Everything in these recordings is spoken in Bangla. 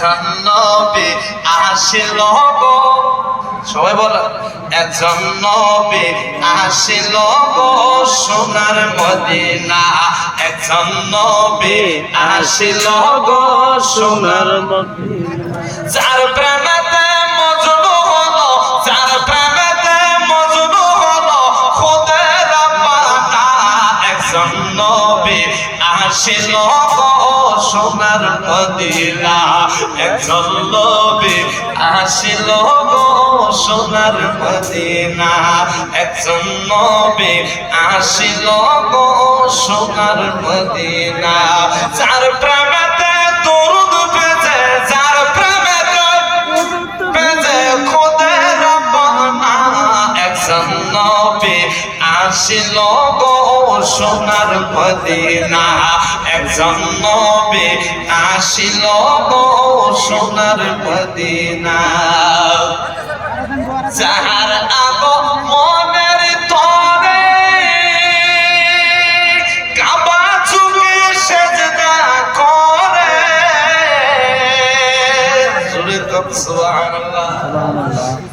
একজন নবী আসিল গো, সবাই বলো, একজন নবী আসিল গো সোনার মদিনা, একজন নবী আসিল গো সোনার মদিনা। যার প্রেমেতে মজনু হলো, যার প্রেমেতে মজনু হলো খোদার বান্দা, একজন নবী আসিল গো সোনার মদিনা, একজন নবী আসিল গো সোনার মদিনা, একজন নবী আসিল গো সোনার মদিনা। যার প্রেমেতে দরুদ পেজে, যার প্রেমেতে পেজে খোদার রাব্বানা, একজন নবী আসিল গো সোনার মদিনা, একজন নবী আসিল গো সোনার মদিনা। যাহার আগমনের তরে কাবা চুকে সেজদা করে, সুবহানাল্লাহ।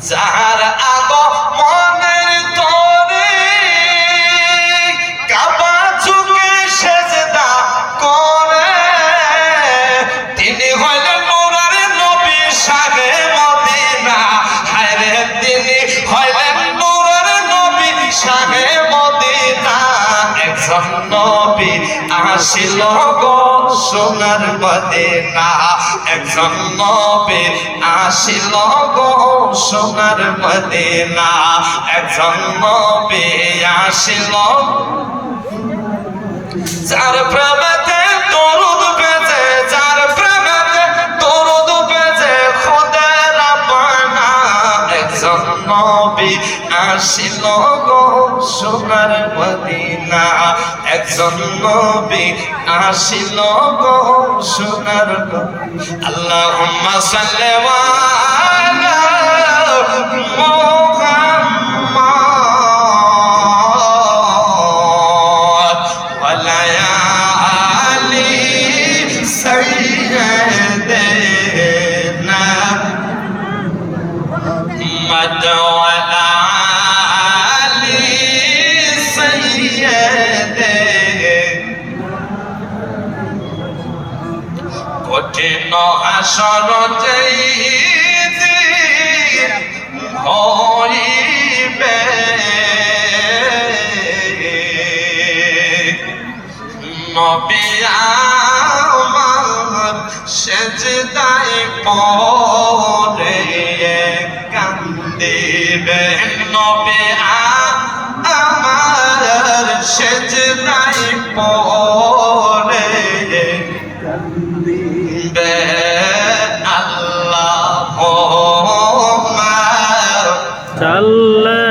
যাহার আগমনের তরে কাবা চুকে সেজদা করে, তিনি হইলেন নূরের নবী শাহে মদিনা, হায়রে তিনি হইলেন নূরের নবী শাহে মদিনা। একজন নবী আসিল গো সোনার মদিনা, একজন নবী আসিল গো সোনার মদিনা, একজন নবী আসিল। যার প্রেমেতে দরুদ পেজে, যার প্রেমেতে দরুদ পেজে খোদার রাব্বানা, একজন নবী আসিল গো সোনার মদিনা, একজন নবী আসিল গো সোনার মদিনা। আল্লাহুম্মা সাল্লি আলা মুহাম্মাদ ওয়া আলা আলি সাইয়্যিদিনা মুহাম্মদ ওয়া আলা আলি সাইয়্যিদিনা। কঠিন হাসর যেদিন হইবে, নবী আমার সেজদায় পড়ে কান্দিবে, নবী আমার সেজদায় পড়ে কান্দিবে। আল্লাহুম্মা সাল্লি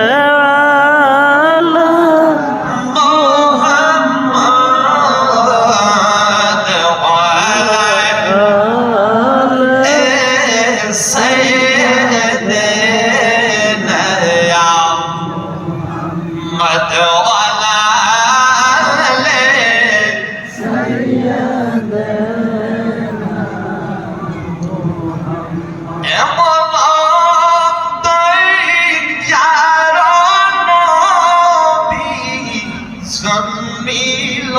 জন্মিল,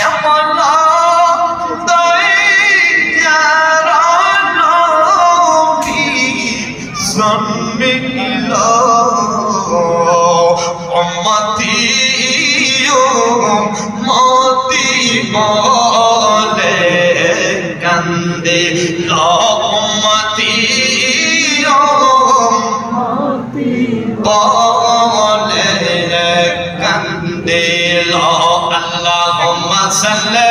এমন দয়ার নবী জন্মিল, উম্মতি উম্মতি বলে কান্দিল, উম্মতি বলে কান্দিল। আল্লাহুম্মা সাল্লি